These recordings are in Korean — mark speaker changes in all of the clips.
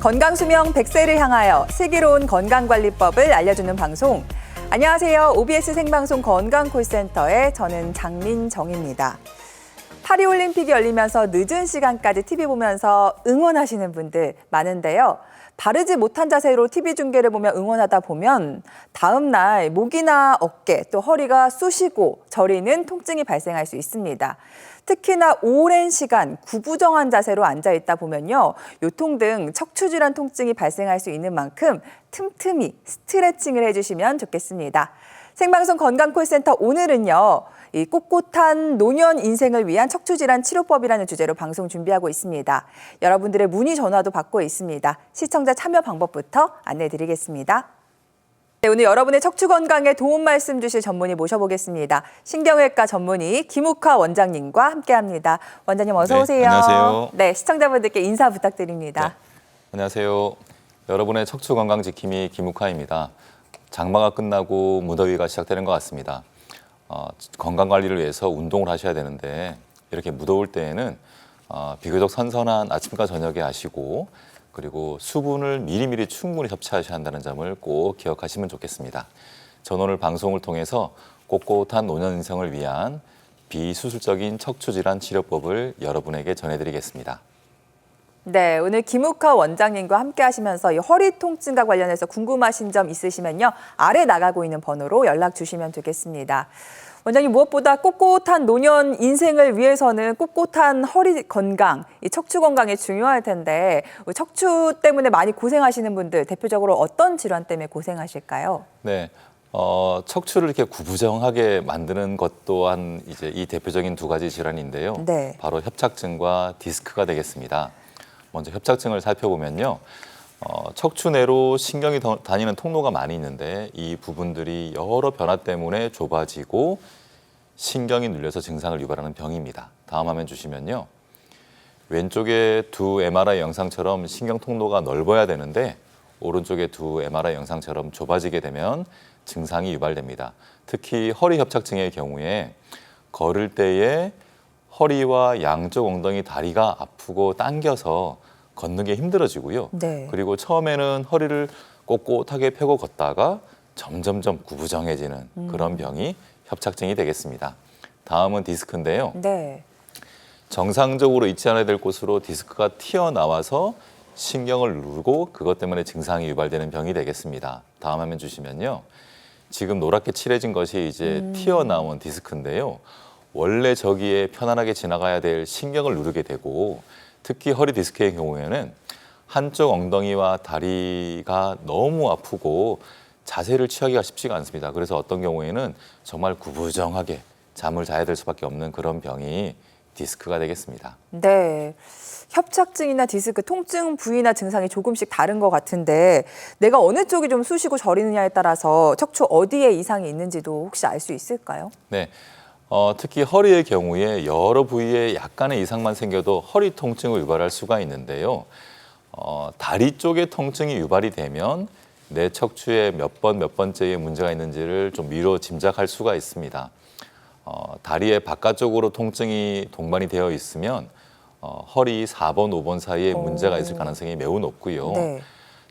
Speaker 1: 건강수명 100세를 향하여 슬기로운 건강관리법을 알려주는 방송. 안녕하세요. OBS 생방송 건강콜센터의 저는 장민정입니다. 파리올림픽이 열리면서 늦은 시간까지 TV 보면서 응원하시는 분들 많은데요. 바르지 못한 자세로 TV 중계를 보며 응원하다 보면 다음 날 목이나 어깨 또 허리가 쑤시고 저리는 통증이 발생할 수 있습니다. 특히나 오랜 시간 구부정한 자세로 앉아 있다 보면요. 요통 등 척추질환 통증이 발생할 수 있는 만큼 틈틈이 스트레칭을 해주시면 좋겠습니다. 생방송 건강콜센터 오늘은요. 이 꼿꼿한 노년 인생을 위한 척추질환 치료법이라는 주제로 방송 준비하고 있습니다. 여러분들의 문의 전화도 받고 있습니다. 시청자 참여 방법부터 안내드리겠습니다. 네, 오늘 여러분의 척추 건강에 도움 말씀 주실 전문의 모셔보겠습니다. 신경외과 전문의 김욱하 원장님과 함께합니다. 원장님 어서 오세요.
Speaker 2: 안녕하세요.
Speaker 1: 네, 시청자분들께 인사 부탁드립니다.
Speaker 2: 네, 안녕하세요. 여러분의 척추 건강 지킴이 김욱하입니다. 장마가 끝나고 무더위가 시작되는 것 같습니다. 건강 관리를 위해서 운동을 하셔야 되는데 이렇게 무더울 때에는 비교적 선선한 아침과 저녁에 하시고 그리고 수분을 미리미리 충분히 섭취하셔야 한다는 점을 꼭 기억하시면 좋겠습니다. 저는 오늘 방송을 통해서 꼿꼿한 노년 인생을 위한 비수술적인 척추질환 치료법을 여러분에게 전해드리겠습니다.
Speaker 1: 네, 오늘 김욱하 원장님과 함께 하시면서 이 허리 통증과 관련해서 궁금하신 점 있으시면요. 아래 나가고 있는 번호로 연락 주시면 되겠습니다. 원장님, 무엇보다 꼿꼿한 노년 인생을 위해서는 꼿꼿한 허리 건강, 이 척추 건강이 중요할 텐데 척추 때문에 많이 고생하시는 분들 대표적으로 어떤 질환 때문에 고생하실까요?
Speaker 2: 네, 척추를 이렇게 구부정하게 만드는 것 또한 이제 이 대표적인 두 가지 질환인데요.
Speaker 1: 네.
Speaker 2: 바로 협착증과 디스크가 되겠습니다. 먼저 협착증을 살펴보면요. 척추 내로 신경이 다니는 통로가 많이 있는데 이 부분들이 여러 변화 때문에 좁아지고 신경이 눌려서 증상을 유발하는 병입니다. 다음 화면 주시면요. 왼쪽에 두 MRI 영상처럼 신경 통로가 넓어야 되는데 오른쪽에 두 MRI 영상처럼 좁아지게 되면 증상이 유발됩니다. 특히 허리 협착증의 경우에 걸을 때에 허리와 양쪽 엉덩이 다리가 아프고 당겨서 걷는 게 힘들어지고요.
Speaker 1: 네.
Speaker 2: 그리고 처음에는 허리를 꼿꼿하게 펴고 걷다가 점점점 구부정해지는 그런 병이 협착증이 되겠습니다. 다음은 디스크인데요.
Speaker 1: 네.
Speaker 2: 정상적으로 있지 않아야 될 곳으로 디스크가 튀어나와서 신경을 누르고 그것 때문에 증상이 유발되는 병이 되겠습니다. 다음 화면 주시면요. 지금 노랗게 칠해진 것이 이제 튀어나온 디스크인데요. 원래 저기에 편안하게 지나가야 될 신경을 누르게 되고 특히 허리 디스크의 경우에는 한쪽 엉덩이와 다리가 너무 아프고 자세를 취하기가 쉽지가 않습니다. 그래서 어떤 경우에는 정말 구부정하게 잠을 자야 될 수밖에 없는 그런 병이 디스크가 되겠습니다.
Speaker 1: 네. 협착증이나 디스크, 통증 부위나 증상이 조금씩 다른 것 같은데 내가 어느 쪽이 좀 쑤시고 저리느냐에 따라서 척추 어디에 이상이 있는지도 혹시 알 수 있을까요?
Speaker 2: 네. 특히 허리의 경우에 여러 부위에 약간의 이상만 생겨도 허리 통증을 유발할 수가 있는데요. 다리 쪽에 통증이 유발이 되면 내 척추에 몇 번째에 문제가 있는지를 좀 미뤄 짐작할 수가 있습니다. 다리의 바깥쪽으로 통증이 동반이 되어 있으면 허리 4번, 5번 사이에 문제가 있을 가능성이 매우 높고요.
Speaker 1: 네.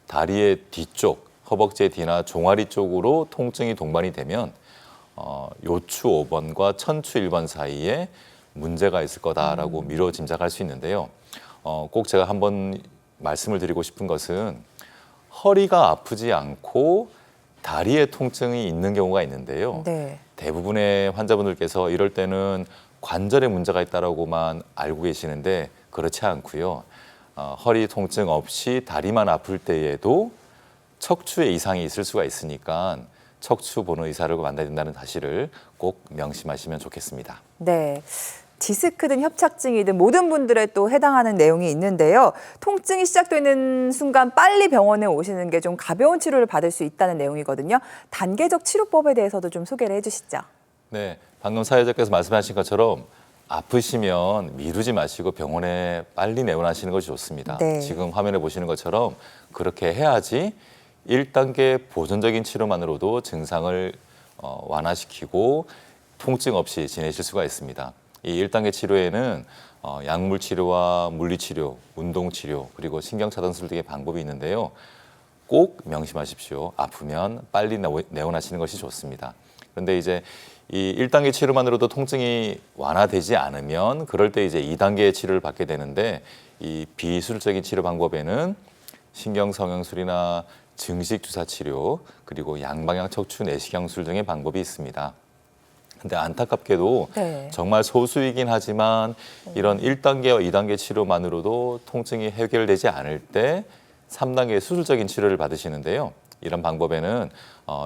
Speaker 2: 다리의 뒤쪽, 허벅지 뒤나 종아리 쪽으로 통증이 동반이 되면 요추 5번과 천추 1번 사이에 문제가 있을 거다라고 미뤄 짐작할 수 있는데요. 꼭 제가 한번 말씀을 드리고 싶은 것은 허리가 아프지 않고 다리에 통증이 있는 경우가 있는데요.
Speaker 1: 네.
Speaker 2: 대부분의 환자분들께서 이럴 때는 관절에 문제가 있다라고만 알고 계시는데 그렇지 않고요. 허리 통증 없이 다리만 아플 때에도 척추에 이상이 있을 수가 있으니까 척추 보는 의사를 만나야 된다는 사실을 꼭 명심하시면 좋겠습니다.
Speaker 1: 네. 디스크든 협착증이든 모든 분들에 또 해당하는 내용이 있는데요. 통증이 시작되는 순간 빨리 병원에 오시는 게 좀 가벼운 치료를 받을 수 있다는 내용이거든요. 단계적 치료법에 대해서도 좀 소개를 해주시죠.
Speaker 2: 네, 방금 사회자께서 말씀하신 것처럼 아프시면 미루지 마시고 병원에 빨리 내원하시는 것이 좋습니다.
Speaker 1: 네.
Speaker 2: 지금 화면에 보시는 것처럼 그렇게 해야지 1단계 보존적인 치료만으로도 증상을 완화시키고 통증 없이 지내실 수가 있습니다. 이 1단계 치료에는 약물 치료와 물리 치료, 운동 치료, 그리고 신경 차단술 등의 방법이 있는데요. 꼭 명심하십시오. 아프면 빨리 내원하시는 것이 좋습니다. 그런데 이제 이 1단계 치료만으로도 통증이 완화되지 않으면 그럴 때 이제 2단계의 치료를 받게 되는데 이 비수술적인 치료 방법에는 신경성형술이나 증식 주사 치료, 그리고 양방향 척추 내시경술 등의 방법이 있습니다. 근데 안타깝게도
Speaker 1: 네.
Speaker 2: 정말 소수이긴 하지만 이런 1단계와 2단계 치료만으로도 통증이 해결되지 않을 때 3단계 수술적인 치료를 받으시는데요. 이런 방법에는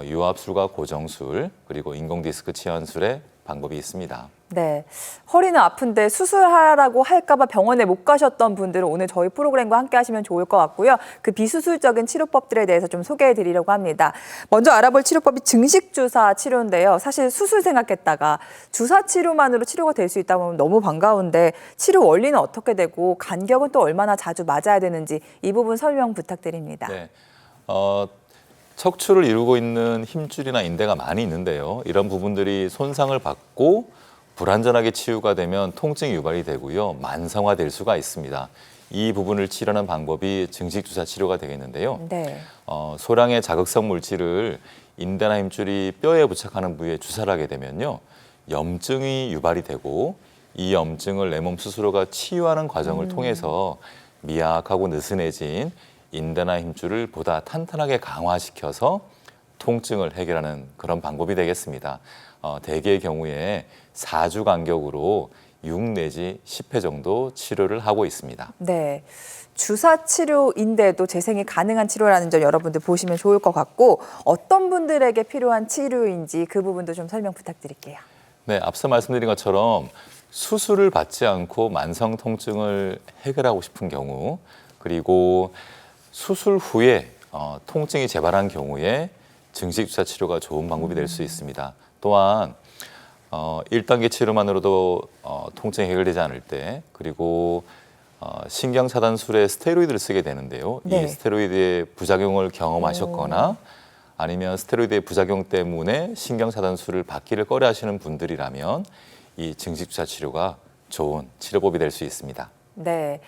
Speaker 2: 유압술과 고정술, 그리고 인공 디스크 치환술의 방법이 있습니다.
Speaker 1: 네, 허리는 아픈데 수술하라고 할까봐 병원에 못 가셨던 분들은 오늘 저희 프로그램과 함께 하시면 좋을 것 같고요. 그 비수술적인 치료법들에 대해서 좀 소개해 드리려고 합니다. 먼저 알아볼 치료법이 증식주사 치료인데요. 사실 수술 생각했다가 주사 치료만으로 치료가 될 수 있다고 하면 너무 반가운데 치료 원리는 어떻게 되고 간격은 또 얼마나 자주 맞아야 되는지 이 부분 설명 부탁드립니다.
Speaker 2: 네. 척추를 이루고 있는 힘줄이나 인대가 많이 있는데요. 이런 부분들이 손상을 받고 불완전하게 치유가 되면 통증이 유발이 되고요. 만성화될 수가 있습니다. 이 부분을 치료하는 방법이 증식주사 치료가 되겠는데요.
Speaker 1: 네.
Speaker 2: 소량의 자극성 물질을 인대나 힘줄이 뼈에 부착하는 부위에 주사를 하게 되면요. 염증이 유발이 되고 이 염증을 내 몸 스스로가 치유하는 과정을 통해서 미약하고 느슨해진 인대나 힘줄을 보다 탄탄하게 강화시켜서 통증을 해결하는 그런 방법이 되겠습니다. 대개의 경우에 4주 간격으로 6 내지 10회 정도 치료를 하고 있습니다.
Speaker 1: 네. 주사 치료인데도 재생이 가능한 치료라는 점 여러분들 보시면 좋을 것 같고 어떤 분들에게 필요한 치료인지 그 부분도 좀 설명 부탁드릴게요.
Speaker 2: 네, 앞서 말씀드린 것처럼 수술을 받지 않고 만성 통증을 해결하고 싶은 경우, 그리고 수술 후에 통증이 재발한 경우에 증식주사 치료가 좋은 방법이 될 수 있습니다. 또한 1단계 치료만으로도 통증이 해결되지 않을 때, 그리고 신경 차단술에 스테로이드를 쓰게 되는데요.
Speaker 1: 네.
Speaker 2: 이 스테로이드의 부작용을 경험하셨거나 아니면 스테로이드의 부작용 때문에 신경 차단술을 받기를 꺼려 하시는 분들이라면 이 증식주사 치료가 좋은 치료법이 될 수 있습니다.
Speaker 1: 네.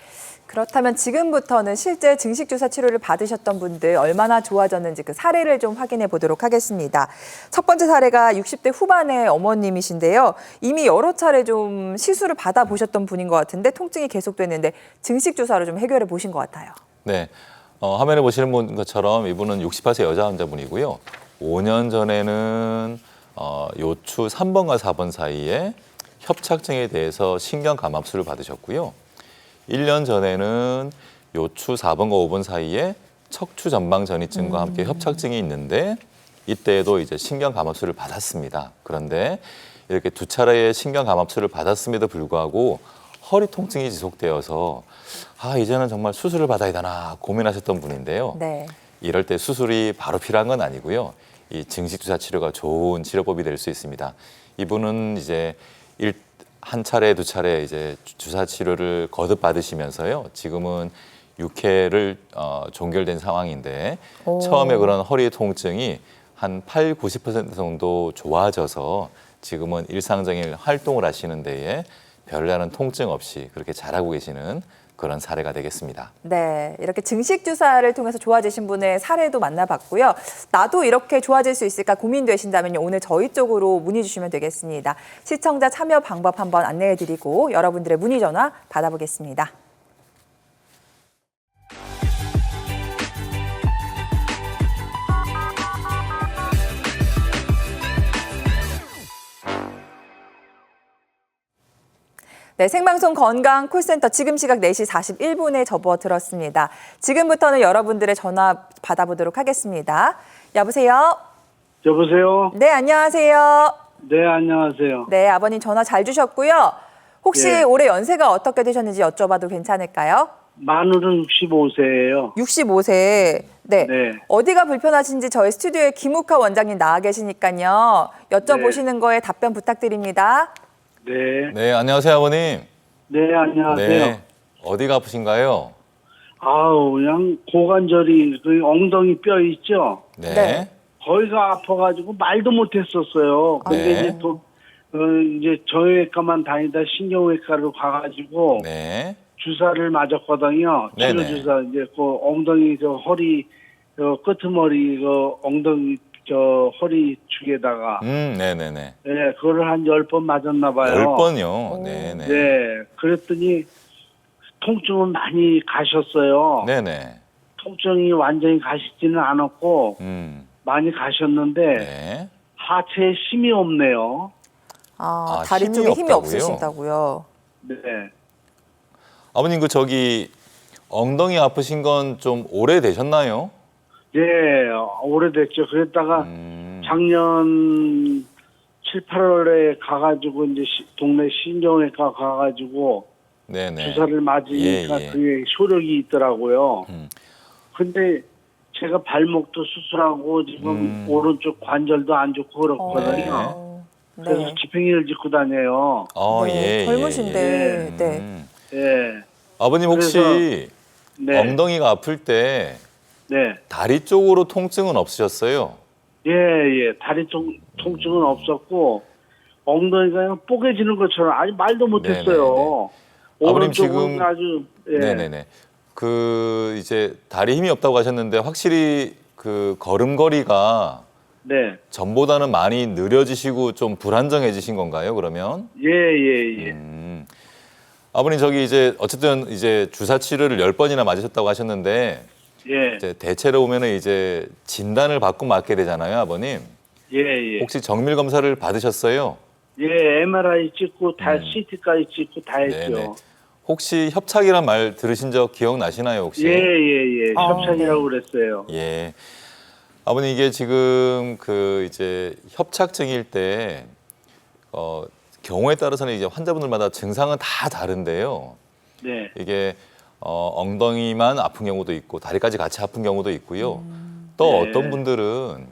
Speaker 1: 그렇다면 지금부터는 실제 증식주사 치료를 받으셨던 분들 얼마나 좋아졌는지 그 사례를 좀 확인해 보도록 하겠습니다. 첫 번째 사례가 60대 후반의 어머님이신데요. 이미 여러 차례 좀 시술을 받아보셨던 분인 것 같은데 통증이 계속됐는데 증식주사로 좀 해결해 보신 것 같아요.
Speaker 2: 네, 화면에 보시는 것처럼 이분은 68세 여자 환자분이고요. 5년 전에는 요추 3번과 4번 사이에 협착증에 대해서 신경감압술을 받으셨고요. 1년 전에는 요추 4번과 5번 사이에 척추 전방 전이증과 함께 협착증이 있는데 이때에도 이제 신경감압술을 받았습니다. 그런데 이렇게 두 차례의 신경감압술을 받았음에도 불구하고 허리 통증이 지속되어서 이제는 정말 수술을 받아야 되나 고민하셨던 분인데요.
Speaker 1: 네.
Speaker 2: 이럴 때 수술이 바로 필요한 건 아니고요. 이 증식주사 치료가 좋은 치료법이 될 수 있습니다. 이분은 이제 한 차례, 두 차례 이제 주사 치료를 거듭 받으시면서요. 지금은 6회를 종결된 상황인데 처음에 그런 허리 통증이 한 80~90% 정도 좋아져서 지금은 일상적인 활동을 하시는 데에 별다른 통증 없이 그렇게 잘하고 계시는 그런 사례가 되겠습니다.
Speaker 1: 네, 이렇게 증식주사를 통해서 좋아지신 분의 사례도 만나봤고요. 나도 이렇게 좋아질 수 있을까 고민되신다면 오늘 저희 쪽으로 문의 주시면 되겠습니다. 시청자 참여 방법 한번 안내해드리고 여러분들의 문의 전화 받아보겠습니다. 네, 생방송 건강 콜센터 지금 시각 4시 41분에 접어들었습니다. 지금부터는 여러분들의 전화 받아보도록 하겠습니다. 여보세요?
Speaker 3: 여보세요?
Speaker 1: 네, 안녕하세요.
Speaker 3: 네, 안녕하세요.
Speaker 1: 네, 아버님 전화 잘 주셨고요. 혹시
Speaker 3: 예.
Speaker 1: 올해 연세가 어떻게 되셨는지 여쭤봐도 괜찮을까요?
Speaker 3: 만으로는 65세예요.
Speaker 1: 65세. 네.
Speaker 3: 네.
Speaker 1: 어디가 불편하신지 저희 스튜디오에 김욱하 원장님 나와 계시니까요. 여쭤보시는 거에 답변 부탁드립니다.
Speaker 3: 네.
Speaker 2: 네, 안녕하세요, 아버님.
Speaker 3: 네, 안녕하세요.
Speaker 2: 네, 어디가 아프신가요?
Speaker 3: 아우, 그냥 고관절이 그 엉덩이 뼈 있죠?
Speaker 2: 네.
Speaker 1: 네.
Speaker 3: 거기가 아파가지고 말도 못했었어요. 근데
Speaker 2: 네.
Speaker 3: 이제 또 이제 정형외과만 다니다 신경외과로 가가지고
Speaker 2: 네.
Speaker 3: 주사를 맞았거든요. 치료
Speaker 2: 네네.
Speaker 3: 주사 이제 그 엉덩이 저 허리 저 끄트머리 그 엉덩이 저 허리 축에다가
Speaker 2: 네네네.
Speaker 3: 예, 그거를 한 10번 맞았나 봐요.
Speaker 2: 10번이요? 네네.
Speaker 3: 네, 그랬더니 통증은 많이 가셨어요.
Speaker 2: 네네.
Speaker 3: 통증이 완전히 가시지는 않았고 많이 가셨는데
Speaker 2: 네.
Speaker 3: 하체에 힘이 없네요.
Speaker 1: 아,
Speaker 2: 아,
Speaker 1: 다리
Speaker 2: 힘이
Speaker 1: 쪽에 힘이
Speaker 2: 없다고요?
Speaker 1: 없으시다고요?
Speaker 3: 네,
Speaker 2: 아버님 그 저기 엉덩이 아프신 건 좀 오래 되셨나요?
Speaker 3: 예, 오래됐죠. 그랬다가 작년 7, 8월에 가가지고 이제 동네 신경외과 가가지고
Speaker 2: 네네.
Speaker 3: 주사를 맞으니까
Speaker 2: 예, 예.
Speaker 3: 그게 효력이 있더라고요. 근데 제가 발목도 수술하고 지금 오른쪽 관절도 안 좋고 그렇거든요. 그래서
Speaker 1: 네.
Speaker 3: 지팽이를 짚고 다녀요.
Speaker 1: 네,
Speaker 2: 예,
Speaker 1: 젊으신데,
Speaker 2: 예.
Speaker 1: 네.
Speaker 3: 예,
Speaker 2: 아버님 혹시
Speaker 3: 네,
Speaker 2: 엉덩이가 아플 때
Speaker 3: 네,
Speaker 2: 다리 쪽으로 통증은 없으셨어요?
Speaker 3: 예, 예. 다리 쪽 통증은 없었고 엉덩이가 그냥 뽀개지는 것처럼 아직 말도 못했어요.
Speaker 2: 아버님
Speaker 3: 오른쪽은
Speaker 2: 지금
Speaker 3: 아주 예,
Speaker 2: 네네네. 그 이제 다리 힘이 없다고 하셨는데 확실히 그 걸음걸이가
Speaker 3: 네,
Speaker 2: 전보다는 많이 느려지시고 좀 불안정해지신 건가요? 그러면?
Speaker 3: 예, 예, 예,
Speaker 2: 아버님 저기 이제 어쨌든 이제 주사 치료를 10번이나 맞으셨다고 하셨는데
Speaker 3: 예,
Speaker 2: 이제 대체로 오면은 이제 진단을 받고 맞게 되잖아요, 아버님.
Speaker 3: 예, 예.
Speaker 2: 혹시 정밀 검사를 받으셨어요?
Speaker 3: 예, MRI 찍고 다 CT까지 찍고 다 했죠.
Speaker 2: 네네. 혹시 협착이란 말 들으신 적 기억나시나요, 혹시?
Speaker 3: 예, 예, 예.
Speaker 1: 아,
Speaker 3: 협착이라고 그랬어요.
Speaker 2: 예. 아버님 이게 지금 그 이제 협착증일 때 경우에 따라서는 이제 환자분들마다 증상은 다 다른데요.
Speaker 3: 네,
Speaker 2: 이게 엉덩이만 아픈 경우도 있고 다리까지 같이 아픈 경우도 있고요. 또
Speaker 3: 네.
Speaker 2: 어떤 분들은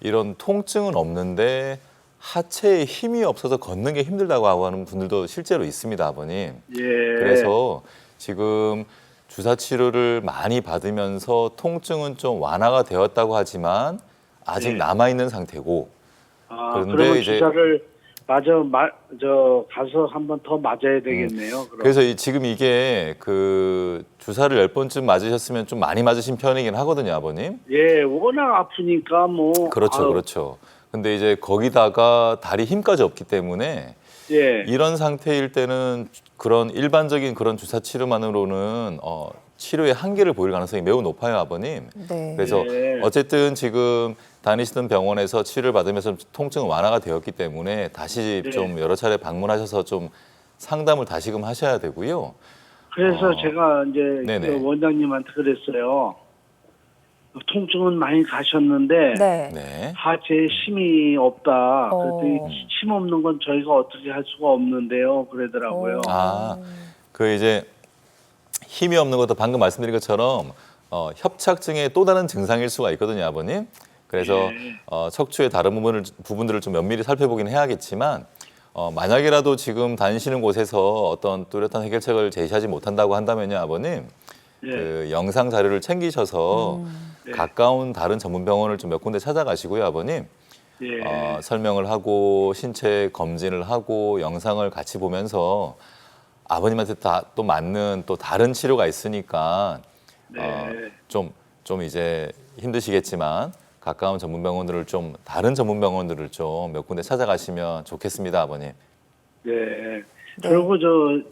Speaker 2: 이런 통증은 없는데 하체에 힘이 없어서 걷는 게 힘들다고 하고 하는 분들도 실제로 있습니다, 아버님.
Speaker 3: 예.
Speaker 2: 그래서 지금 주사 치료를 많이 받으면서 통증은 좀 완화가 되었다고 하지만 아직
Speaker 3: 네.
Speaker 2: 남아 있는 상태고.
Speaker 3: 아,
Speaker 2: 그런데
Speaker 3: 그러면
Speaker 2: 이제-
Speaker 3: 주사를 가서 한 번 더 맞아야 되겠네요. 그럼.
Speaker 2: 그래서 지금 이게 그 주사를 10번쯤 맞으셨으면 좀 많이 맞으신 편이긴 하거든요, 아버님.
Speaker 3: 예, 워낙 아프니까 뭐.
Speaker 2: 그렇죠,
Speaker 3: 아유,
Speaker 2: 그렇죠. 근데 이제 거기다가 다리 힘까지 없기 때문에
Speaker 3: 예,
Speaker 2: 이런 상태일 때는 그런 일반적인 그런 주사 치료만으로는 치료의 한계를 보일 가능성이 매우 높아요, 아버님.
Speaker 1: 네.
Speaker 2: 그래서
Speaker 3: 예.
Speaker 2: 어쨌든 지금 다니시던 병원에서 치료를 받으면서 통증은 완화가 되었기 때문에 다시
Speaker 3: 네.
Speaker 2: 좀 여러 차례 방문하셔서 좀 상담을 다시금 하셔야 되고요.
Speaker 3: 그래서 제가 이제
Speaker 2: 네네.
Speaker 3: 그 원장님한테 그랬어요. 통증은 많이 가셨는데
Speaker 1: 네.
Speaker 2: 네.
Speaker 3: 하체에 힘이 없다. 그랬더니
Speaker 1: 어.
Speaker 3: 힘 없는 건 저희가 어떻게 할 수가 없는데요. 그러더라고요.
Speaker 2: 그 이제 힘이 없는 것도 방금 말씀드린 것처럼 협착증의 또 다른 증상일 수가 있거든요, 아버님. 그래서
Speaker 3: 예.
Speaker 2: 척추의 다른 부분들을 좀 면밀히 살펴보긴 해야겠지만 만약이라도 지금 다니시는 곳에서 어떤 뚜렷한 해결책을 제시하지 못한다고 한다면요, 아버님.
Speaker 3: 예.
Speaker 2: 그 영상 자료를 챙기셔서
Speaker 3: 네.
Speaker 2: 가까운 다른 전문 병원을 좀 몇 군데 찾아가시고요, 아버님.
Speaker 3: 예.
Speaker 2: 설명을 하고 신체 검진을 하고 영상을 같이 보면서 아버님한테 또 맞는 또 다른 치료가 있으니까
Speaker 3: 네.
Speaker 2: 좀 이제 힘드시겠지만 가까운 전문 병원들을 좀 다른 전문 병원들을 좀 몇 군데 찾아가시면 좋겠습니다, 아버님.
Speaker 3: 네. 그리고 저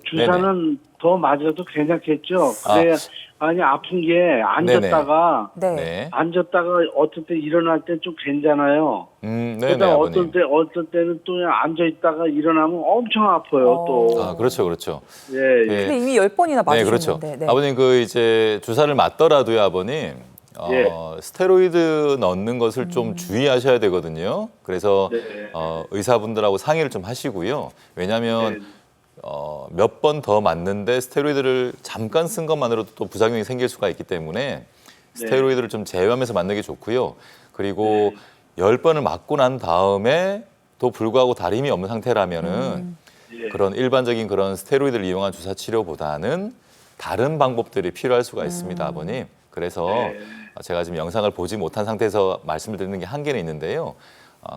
Speaker 3: 주사는 더 맞아도 괜찮겠죠. 그래야 아니 아픈 게 앉았다가
Speaker 1: 네.
Speaker 2: 네.
Speaker 3: 앉았다가 어떤 때 일어날 때 좀 괜찮아요.
Speaker 2: 네네,
Speaker 3: 그러다
Speaker 2: 아버님.
Speaker 3: 어떤 때는 또 그냥 앉아 있다가 일어나면 엄청 아파요. 또.
Speaker 2: 아, 그렇죠, 그렇죠.
Speaker 3: 예,
Speaker 2: 네.
Speaker 3: 예.
Speaker 1: 근데 이미 10번이나
Speaker 2: 네, 그렇죠.
Speaker 1: 맞으셨는데. 네.
Speaker 2: 아버님 그 이제 주사를 맞더라도요, 아버님.
Speaker 3: 예.
Speaker 2: 스테로이드 넣는 것을 좀 주의하셔야 되거든요. 그래서
Speaker 3: 네.
Speaker 2: 의사분들하고 상의를 좀 하시고요. 왜냐하면
Speaker 3: 네.
Speaker 2: 몇 번 더 맞는데 스테로이드를 잠깐 쓴 것만으로도 또 부작용이 생길 수가 있기 때문에 스테로이드를 좀 제외하면서 맞는 게 좋고요. 그리고 10번을 맞고 난 다음에 또 불구하고 다리 힘이 없는 상태라면은
Speaker 3: 예.
Speaker 2: 그런 일반적인 그런 스테로이드를 이용한 주사 치료보다는 다른 방법들이 필요할 수가 있습니다, 아버님. 그래서 제가 지금 영상을 보지 못한 상태에서 말씀을 드리는 게 한계는 있는데요.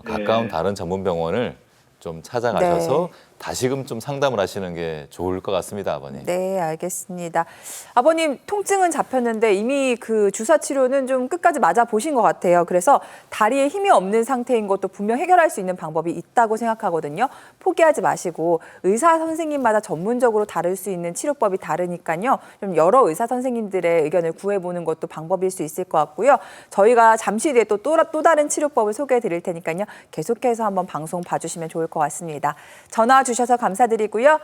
Speaker 2: 가까운 다른 전문 병원을 좀 찾아가셔서 다시금 좀 상담을 하시는 게 좋을 것 같습니다, 아버님.
Speaker 1: 네, 알겠습니다. 아버님, 통증은 잡혔는데 이미 그 주사 치료는 좀 끝까지 맞아 보신 것 같아요. 그래서 다리에 힘이 없는 상태인 것도 분명 해결할 수 있는 방법이 있다고 생각하거든요. 포기하지 마시고 의사 선생님마다 전문적으로 다룰 수 있는 치료법이 다르니까요. 좀 여러 의사 선생님들의 의견을 구해보는 것도 방법일 수 있을 것 같고요. 저희가 잠시 뒤에 또 다른 치료법을 소개해 드릴 테니까요. 계속해서 한번 방송 봐주시면 좋을 것 같습니다. 전화 주셔서 감사드리고요.